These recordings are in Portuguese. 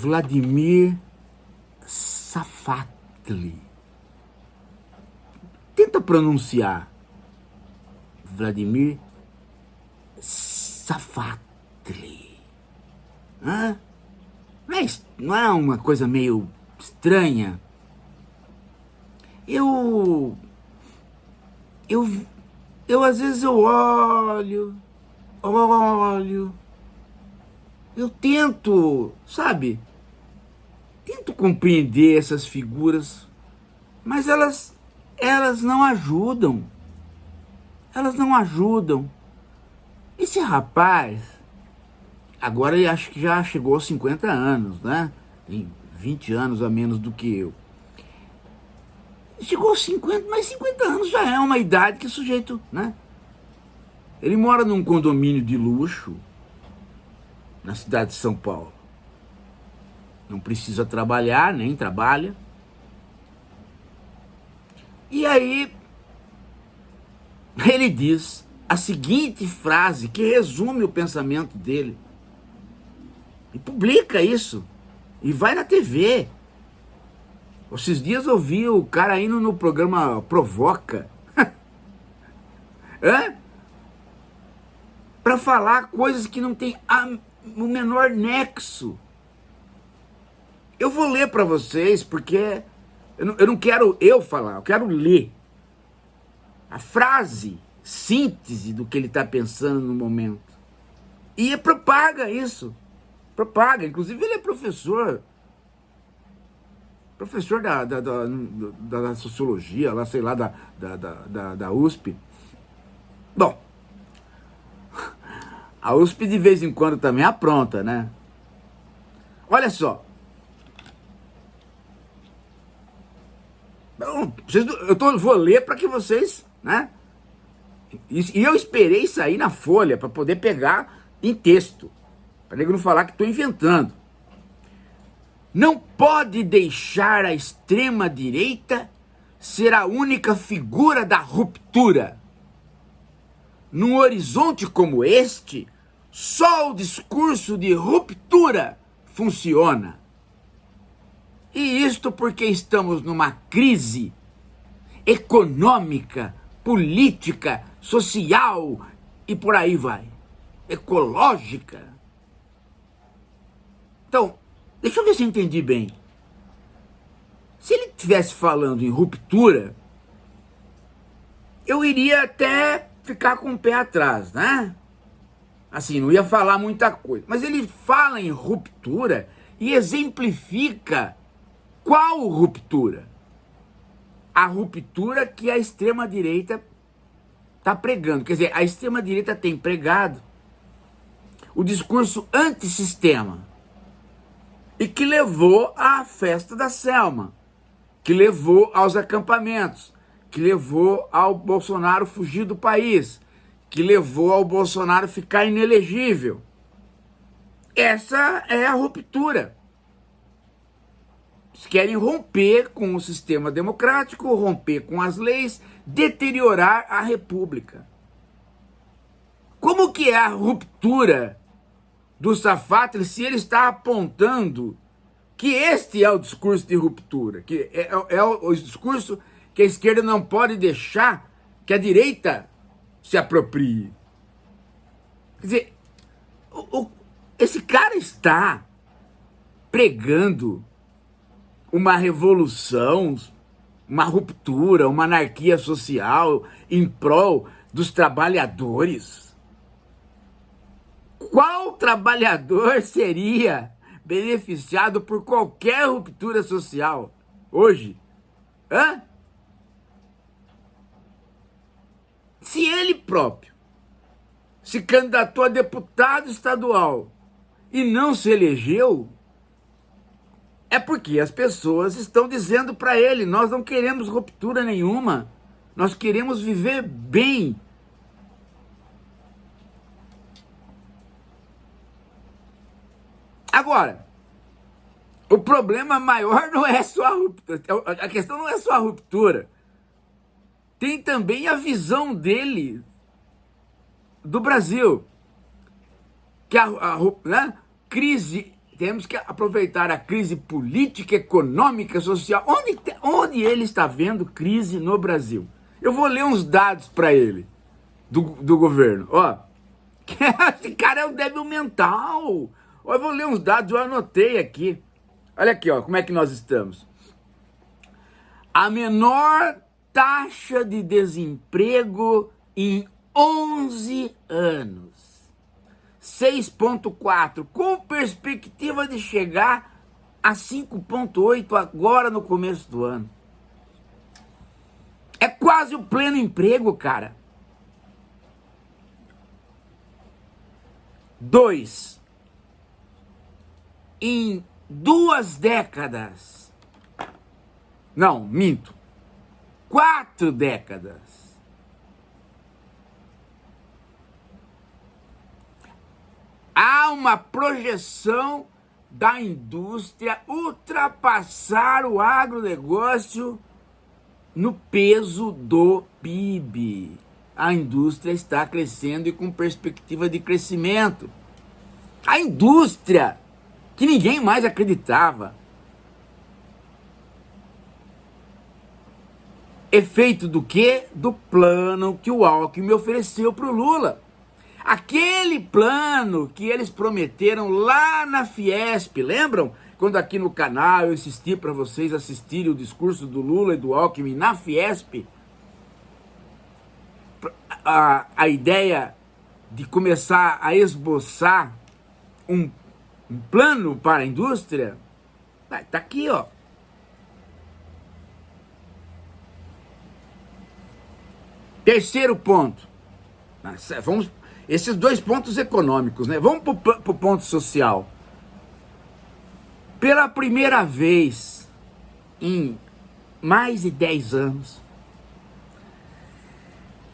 Vladimir Safatli. Tenta pronunciar. Vladimir Safatli. Hã? Não é uma coisa meio estranha? Eu às vezes eu olho, eu tento, sabe? Tento compreender essas figuras, mas elas não ajudam. Elas não ajudam. Esse rapaz, agora eu acho que já chegou aos 50 anos, né? Tem 20 anos a menos do que eu. Chegou aos 50, mas 50 anos já é uma idade que o sujeito, né? Ele mora num condomínio de luxo na cidade de São Paulo. Não precisa trabalhar, nem trabalha. E aí, ele diz a seguinte frase que resume o pensamento dele. E publica isso. E vai na TV. Esses dias eu vi o cara indo no programa Provoca. Para falar coisas que não tem o menor nexo. Eu vou ler para vocês, porque eu não quero eu falar, eu quero ler. A frase, síntese do que ele está pensando no momento. E propaga isso. Propaga. Inclusive ele é professor. Professor da sociologia, lá, sei lá, da USP. Bom, a USP de vez em quando também apronta, né? Olha só. Vou ler para que vocês, né? E eu esperei sair na Folha para poder pegar em texto. Para nego não falar que estou inventando. Não pode deixar a extrema-direita ser a única figura da ruptura. Num horizonte como este, só o discurso de ruptura funciona. E isto porque estamos numa crise econômica, política, social e por aí vai. Ecológica. Então, deixa eu ver se eu entendi bem. Se ele estivesse falando em ruptura, eu iria até ficar com o pé atrás, né? Assim, não ia falar muita coisa. Mas ele fala em ruptura e exemplifica qual ruptura? A ruptura que a extrema-direita está pregando. Quer dizer, a extrema-direita tem pregado o discurso antissistema e que levou à festa da Selma, que levou aos acampamentos, que levou ao Bolsonaro fugir do país, que levou ao Bolsonaro ficar inelegível. Essa é a ruptura. Eles querem romper com o sistema democrático, romper com as leis, deteriorar a república. Como que é a ruptura do Safatli se ele está apontando que este é o discurso de ruptura, que é o discurso que a esquerda não pode deixar que a direita se aproprie? Quer dizer, esse cara está pregando uma revolução, uma ruptura, uma anarquia social em prol dos trabalhadores. Qual trabalhador seria beneficiado por qualquer ruptura social hoje? Se ele próprio se candidatou a deputado estadual e não se elegeu, é porque as pessoas estão dizendo para ele: nós não queremos ruptura nenhuma, nós queremos viver bem. Agora, o problema maior não é só a ruptura, a questão não é só a ruptura, tem também a visão dele do Brasil, que a crise temos que aproveitar a crise política, econômica, social. Onde ele está vendo crise no Brasil? Eu vou ler uns dados para ele, do governo. Ó, esse cara é um débil mental. Ó, eu vou ler uns dados, eu anotei aqui. Olha aqui, ó, como é que nós estamos. A menor taxa de desemprego em 11 anos. 6,4, com perspectiva de chegar a 5,8 agora no começo do ano. É quase o pleno emprego, cara. 2, em 2 décadas, não, minto, 4 décadas, há uma projeção da indústria ultrapassar o agronegócio no peso do PIB. A indústria está crescendo e com perspectiva de crescimento. A indústria que ninguém mais acreditava. Efeito do quê? Do plano que o Alckmin ofereceu para o Lula. Aquele plano que eles prometeram lá na Fiesp, lembram? Quando aqui no canal eu insisti para vocês assistirem o discurso do Lula e do Alckmin na Fiesp, a ideia de começar a esboçar um plano para a indústria, tá aqui, ó. Terceiro ponto. Vamos, esses 2 pontos econômicos, né? Vamos para o ponto social. Pela primeira vez em mais de 10 anos,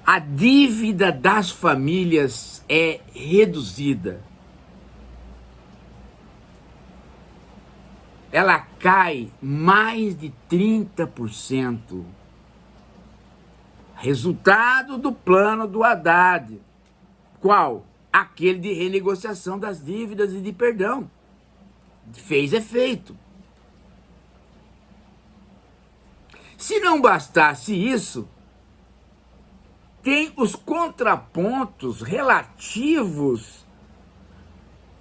a dívida das famílias é reduzida. Ela cai mais de 30%. Resultado do plano do Haddad. Qual? Aquele de renegociação das dívidas e de perdão. Fez efeito. Se não bastasse isso, tem os contrapontos relativos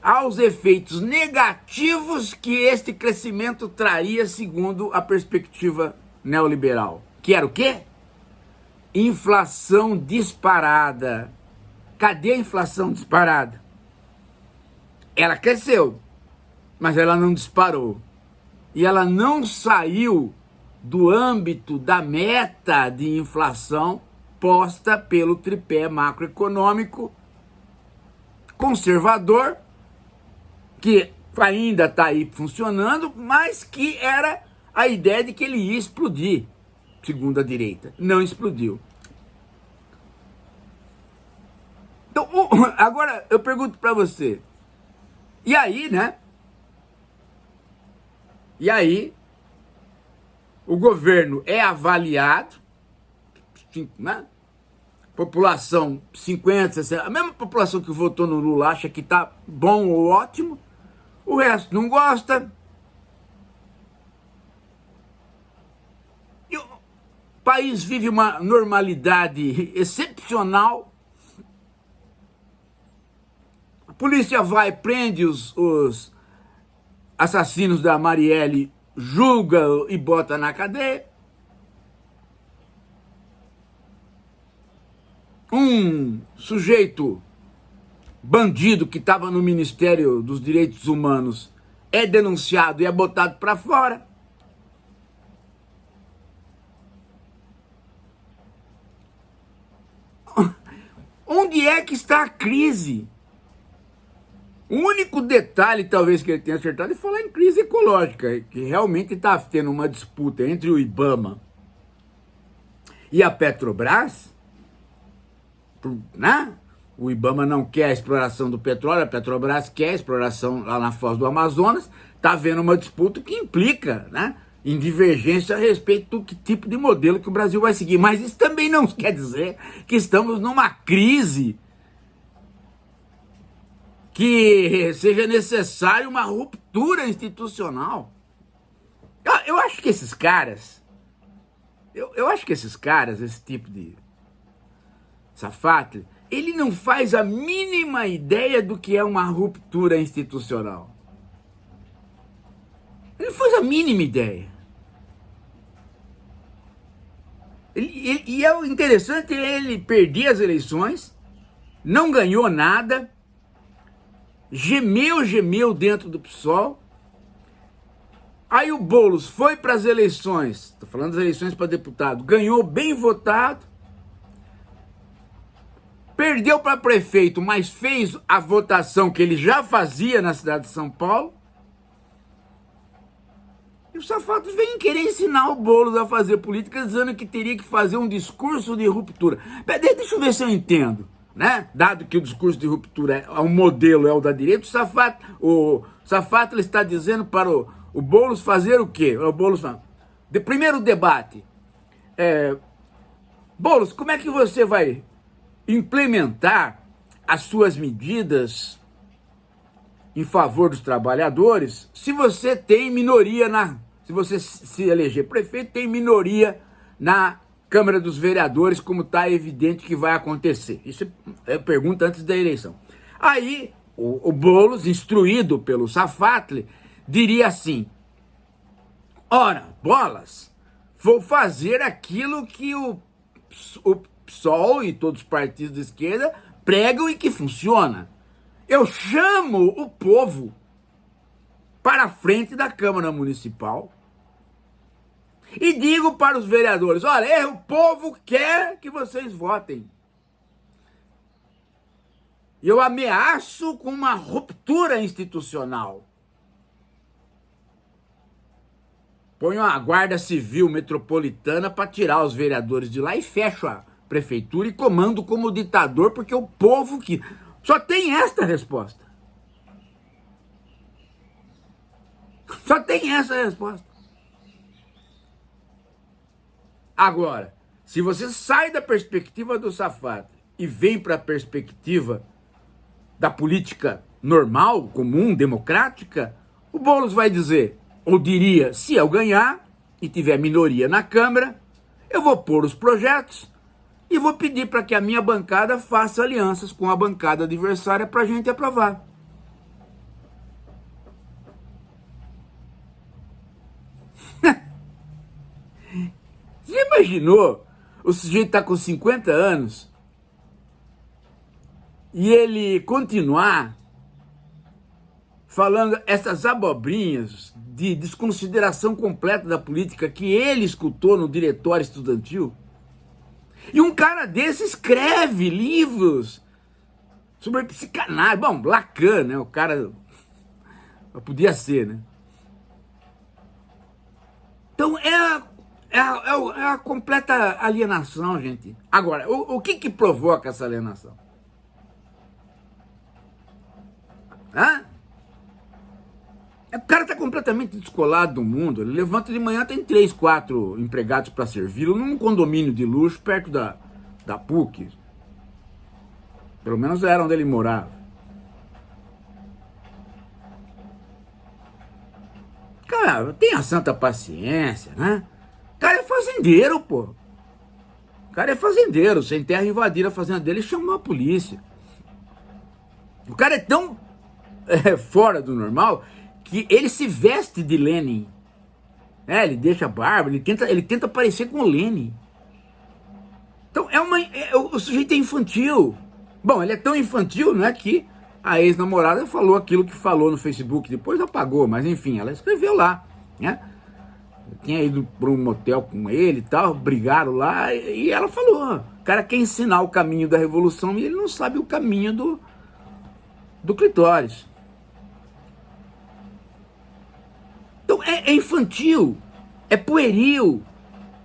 aos efeitos negativos que este crescimento traria segundo a perspectiva neoliberal. Que era o quê? Inflação disparada. Cadê a inflação disparada? Ela cresceu, mas ela não disparou. E ela não saiu do âmbito da meta de inflação posta pelo tripé macroeconômico conservador, que ainda está aí funcionando, mas que era a ideia de que ele ia explodir, segundo a direita. Não explodiu. Então, agora eu pergunto para você, e aí, né? E aí, o governo é avaliado, né? População 50, 60, a mesma população que votou no Lula acha que tá bom ou ótimo, o resto não gosta. E o país vive uma normalidade excepcional. A polícia vai, prende os assassinos da Marielle, julga e bota na cadeia. Um sujeito bandido que estava no Ministério dos Direitos Humanos é denunciado e é botado para fora. Onde é que está a crise? O único detalhe, talvez, que ele tenha acertado é falar em crise ecológica, que realmente está tendo uma disputa entre o IBAMA e a Petrobras, né? O IBAMA não quer a exploração do petróleo, a Petrobras quer a exploração lá na foz do Amazonas. Está havendo uma disputa que implica, né, em divergência a respeito do que tipo de modelo que o Brasil vai seguir. Mas isso também não quer dizer que estamos numa crise que seja necessário uma ruptura institucional. Eu acho que esses caras, esse tipo de Safatli, ele não faz a mínima ideia do que é uma ruptura institucional. Ele não faz a mínima ideia. E é o interessante, ele perdia as eleições, não ganhou nada, gemeu dentro do PSOL. Aí o Boulos foi para as eleições, estou falando das eleições para deputado, ganhou bem votado, perdeu para prefeito, mas fez a votação que ele já fazia na cidade de São Paulo. E os safados vêm querer ensinar o Boulos a fazer política, dizendo que teria que fazer um discurso de ruptura. Deixa eu ver se eu entendo, né? Dado que o discurso de ruptura o modelo é o da direita, o Safatli está dizendo para o Boulos fazer o quê? O Boulos fala, primeiro debate, Boulos, como é que você vai implementar as suas medidas em favor dos trabalhadores se você tem minoria se você se eleger prefeito, tem minoria na Câmara dos Vereadores, como está evidente que vai acontecer? Isso é pergunta antes da eleição. Aí o Boulos, instruído pelo Safatli, diria assim: ora, bolas, vou fazer aquilo que o PSOL e todos os partidos de esquerda pregam e que funciona. Eu chamo o povo para a frente da Câmara Municipal e digo para os vereadores: olha, o povo quer que vocês votem. E eu ameaço com uma ruptura institucional. Ponho a Guarda Civil Metropolitana para tirar os vereadores de lá e fecho a prefeitura e comando como ditador, porque o povo que... Só tem esta resposta. Só tem essa resposta. Agora, se você sai da perspectiva do Safatli e vem para a perspectiva da política normal, comum, democrática, o Boulos vai dizer, ou diria, se eu ganhar e tiver minoria na Câmara, eu vou pôr os projetos e vou pedir para que a minha bancada faça alianças com a bancada adversária para a gente aprovar. Você imaginou? O sujeito está com 50 anos e ele continuar falando essas abobrinhas de desconsideração completa da política que ele escutou no diretório estudantil? E um cara desse escreve livros sobre psicanálise. Bom, Lacan, né? O cara podia ser, né? Então é a completa alienação, gente. Agora, o que provoca essa alienação? O cara está completamente descolado do mundo. Ele levanta de manhã, tem 3, 4 empregados para servi-lo num condomínio de luxo perto da PUC. Pelo menos era onde ele morava. Cara, tenha santa paciência, né? O cara é fazendeiro, pô. O cara é fazendeiro. Sem terra, invadir a fazenda dele e chamou a polícia. O cara é tão fora do normal que ele se veste de Lenin. Ele deixa a barba, ele tenta parecer com o Lenin. Então o sujeito é infantil. Bom, ele é tão infantil, não é, que a ex-namorada falou aquilo que falou no Facebook, depois apagou, mas enfim, ela escreveu lá, né? Tinha ido para um motel com ele e tal, brigaram lá, e ela falou: o cara quer ensinar o caminho da revolução e ele não sabe o caminho do clitóris. Então é infantil, é pueril,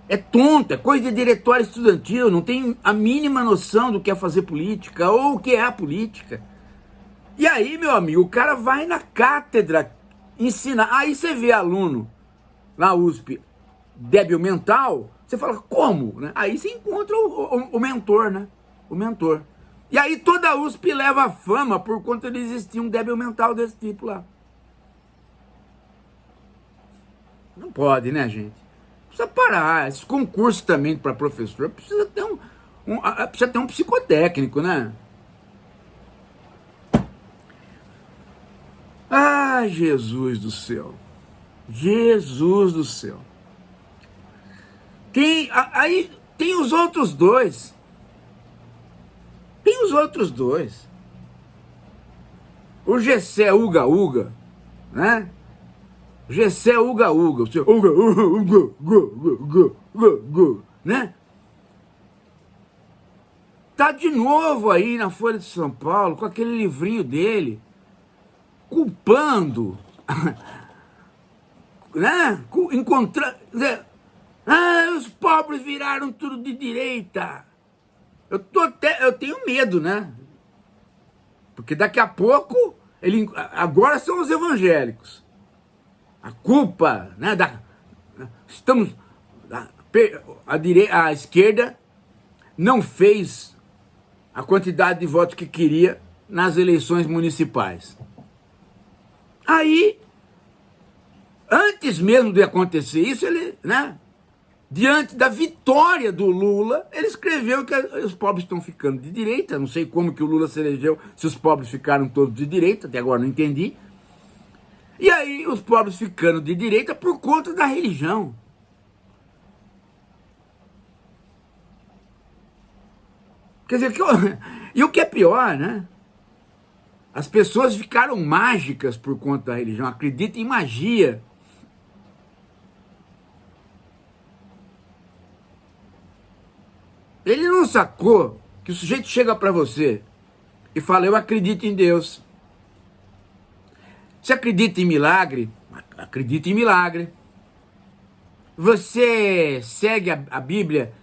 é tonto, é coisa de diretório estudantil, não tem a mínima noção do que é fazer política ou o que é a política. E aí, meu amigo, o cara vai na cátedra ensinar. Aí você vê aluno na USP débil mental, você fala, como? Né? Aí você encontra o mentor, né? O mentor. E aí toda a USP leva fama por conta de existir um débil mental desse tipo lá. Não pode, né, gente? Precisa parar. Esses concursos também para professor precisa ter precisa ter um psicotécnico, né? Ai, Jesus do céu. Jesus do céu. Aí tem os outros dois. Tem os outros dois. O Gessé Uga Uga, né? Gessé Uga Uga, o seu Uga Uga Uga Uga Uga Uga, né? Tá de novo aí na Folha de São Paulo com aquele livrinho dele, culpando, né? Encontrando, os pobres viraram tudo de direita. Eu tenho medo, né? Porque daqui a pouco, agora são os evangélicos. A culpa, né? A esquerda não fez a quantidade de votos que queria nas eleições municipais. Aí, antes mesmo de acontecer isso, ele, né? Diante da vitória do Lula, ele escreveu que os pobres estão ficando de direita. Não sei como que o Lula se elegeu, se os pobres ficaram todos de direita, até agora não entendi. E aí, os pobres ficando de direita por conta da religião. Quer dizer, e o que é pior, né? As pessoas ficaram mágicas por conta da religião, acreditam em magia. Ele não sacou que o sujeito chega para você e fala, eu acredito em Deus. Você acredita em milagre? Acredita em milagre. Você segue a Bíblia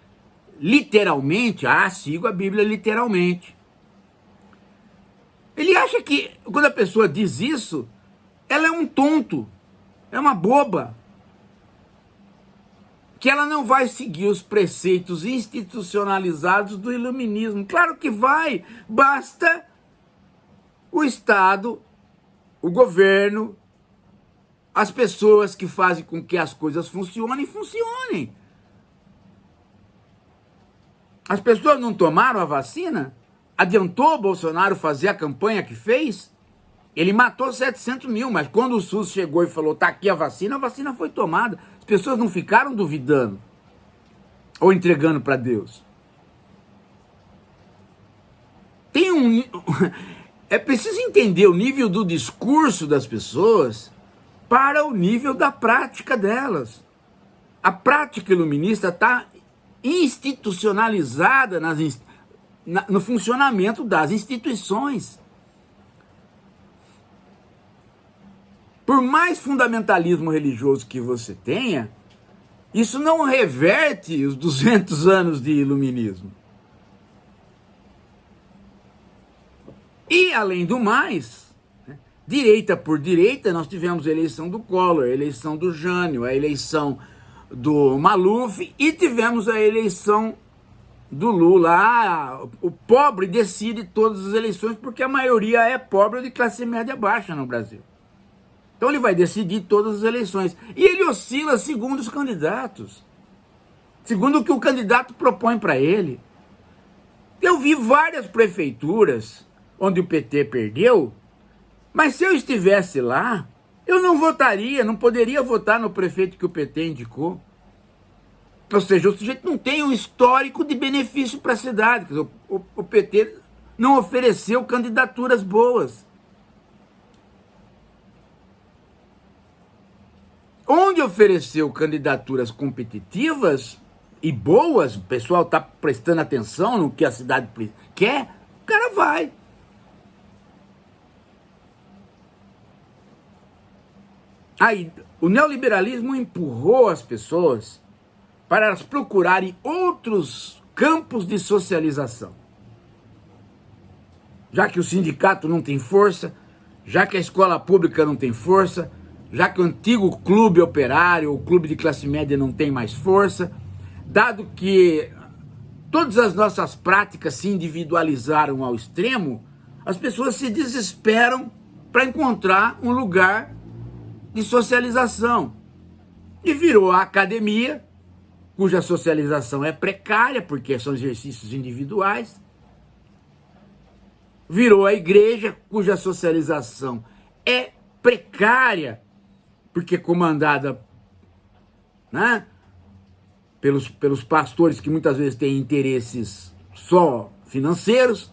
literalmente? Sigo a Bíblia literalmente. Ele acha que quando a pessoa diz isso, ela é um tonto, é uma boba. Que ela não vai seguir os preceitos institucionalizados do iluminismo. Claro que vai, basta o Estado, o governo, as pessoas que fazem com que as coisas funcionem. As pessoas não tomaram a vacina? Adiantou o Bolsonaro fazer a campanha que fez? Ele matou 700 mil, mas quando o SUS chegou e falou, tá aqui a vacina foi tomada. As pessoas não ficaram duvidando ou entregando para Deus. É preciso entender o nível do discurso das pessoas para o nível da prática delas. A prática iluminista está institucionalizada no funcionamento das instituições. Por mais fundamentalismo religioso que você tenha, isso não reverte os 200 anos de iluminismo. E, além do mais, né, direita por direita, nós tivemos a eleição do Collor, a eleição do Jânio, a eleição do Maluf e tivemos a eleição do Lula. O pobre decide todas as eleições porque a maioria é pobre de classe média baixa no Brasil. Então ele vai decidir todas as eleições. E ele oscila segundo os candidatos. Segundo o que o candidato propõe para ele. Eu vi várias prefeituras onde o PT perdeu, mas se eu estivesse lá, eu não votaria, não poderia votar no prefeito que o PT indicou. Ou seja, o sujeito não tem um histórico de benefício para a cidade. Quer dizer, o PT não ofereceu candidaturas boas. Onde ofereceu candidaturas competitivas e boas, o pessoal está prestando atenção no que a cidade quer, o cara vai. Aí, o neoliberalismo empurrou as pessoas para elas procurarem outros campos de socialização. Já que o sindicato não tem força, já que a escola pública não tem força, já que o antigo clube operário, o clube de classe média não tem mais força, dado que todas as nossas práticas se individualizaram ao extremo, as pessoas se desesperam para encontrar um lugar de socialização. E virou a academia, cuja socialização é precária, porque são exercícios individuais. Virou a igreja, cuja socialização é precária, porque é comandada, né, pelos pastores que muitas vezes têm interesses só financeiros,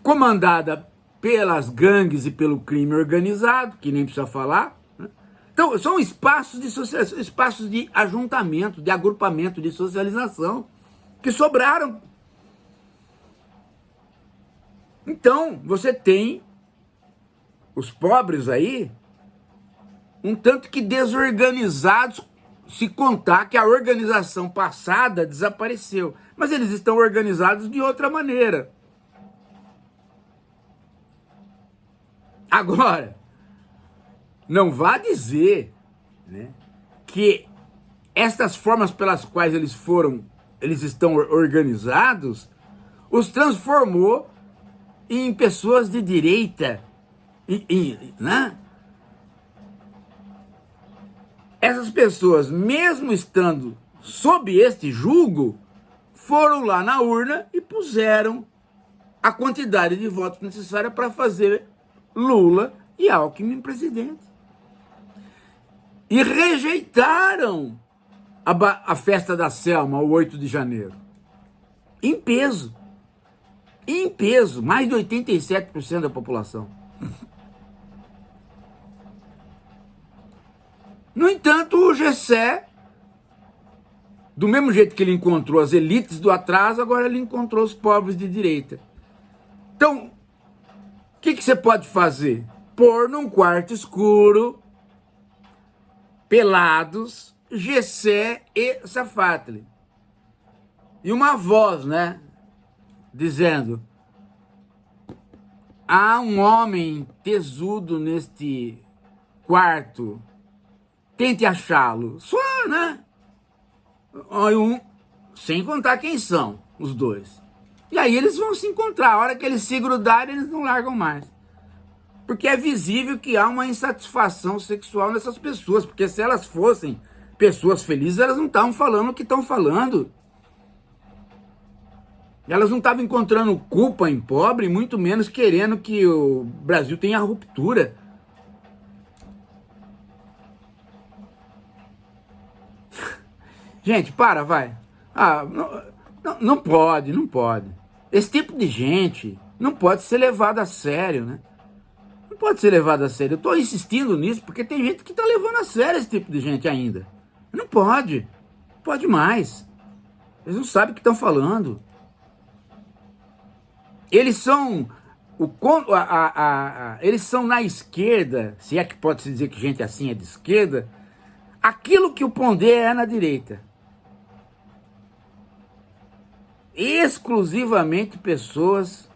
comandada pelas gangues e pelo crime organizado, que nem precisa falar. Então, são espaços de socialização, espaços de ajuntamento, de agrupamento, de socialização, que sobraram. Então, você tem os pobres aí, um tanto que desorganizados, se contar que a organização passada desapareceu. Mas eles estão organizados de outra maneira. Agora, não vá dizer, né, que estas formas pelas quais eles estão organizados, os transformou em pessoas de direita, né? Essas pessoas, mesmo estando sob este julgo, foram lá na urna e puseram a quantidade de votos necessária para fazer Lula e Alckmin presidente. E rejeitaram a festa da Selma, o 8 de janeiro. Em peso. Em peso, mais de 87% da população. No entanto, o Gessé, do mesmo jeito que ele encontrou as elites do atraso, agora ele encontrou os pobres de direita. Então, o que você pode fazer? Pôr num quarto escuro, pelados, Gessé e Safatli. E uma voz, né, dizendo: há um homem tesudo neste quarto, tente achá-lo. Só, né? Sem contar quem são os dois. E aí eles vão se encontrar. A hora que eles se grudarem, eles não largam mais. Porque é visível que há uma insatisfação sexual nessas pessoas. Porque se elas fossem pessoas felizes, elas não estavam falando o que estão falando. Elas não estavam encontrando culpa em pobre, muito menos querendo que o Brasil tenha ruptura. Gente, vai. Não pode. Esse tipo de gente não pode ser levado a sério, né? Não pode ser levado a sério. Eu estou insistindo nisso porque tem gente que está levando a sério esse tipo de gente ainda. Não pode. Não pode mais. Eles não sabem o que estão falando. Eles são eles são na esquerda, se é que pode-se dizer que gente assim é de esquerda, aquilo que o Pondé é na direita. Exclusivamente pessoas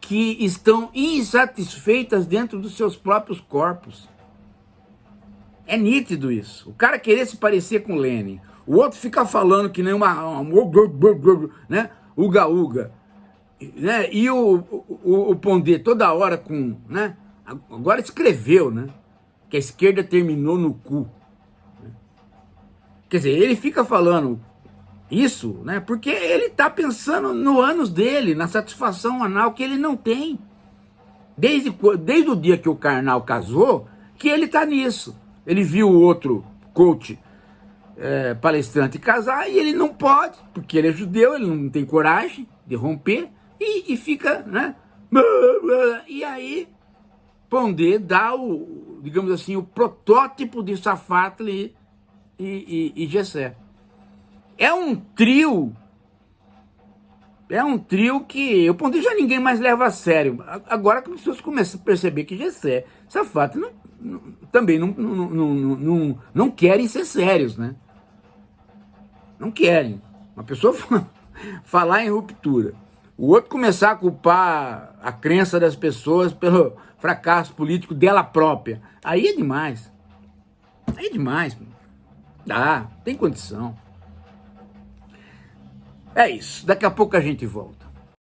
que estão insatisfeitas dentro dos seus próprios corpos. É nítido isso. O cara querer se parecer com Lenin, o outro fica falando que nem né, uga-uga, né, e o Pondé toda hora com, né, agora escreveu, né, que a esquerda terminou no cu. Quer dizer, ele fica falando isso, né? Porque ele está pensando no ânus dele, na satisfação anal que ele não tem. Desde o dia que o Karnal casou, que ele está nisso. Ele viu o outro coach palestrante casar e ele não pode, porque ele é judeu, ele não tem coragem de romper e fica, né? E aí, Pondé dá digamos assim, o protótipo de Safatli e Gessé. É um trio que o Pondé já ninguém mais leva a sério. Agora que as pessoas começam a perceber que Gessé, Safatli também não querem ser sérios, né? Não querem. Uma pessoa falar em ruptura, o outro começar a culpar a crença das pessoas pelo fracasso político dela própria, aí é demais. Aí é demais. Tem condição. É isso, daqui a pouco a gente volta.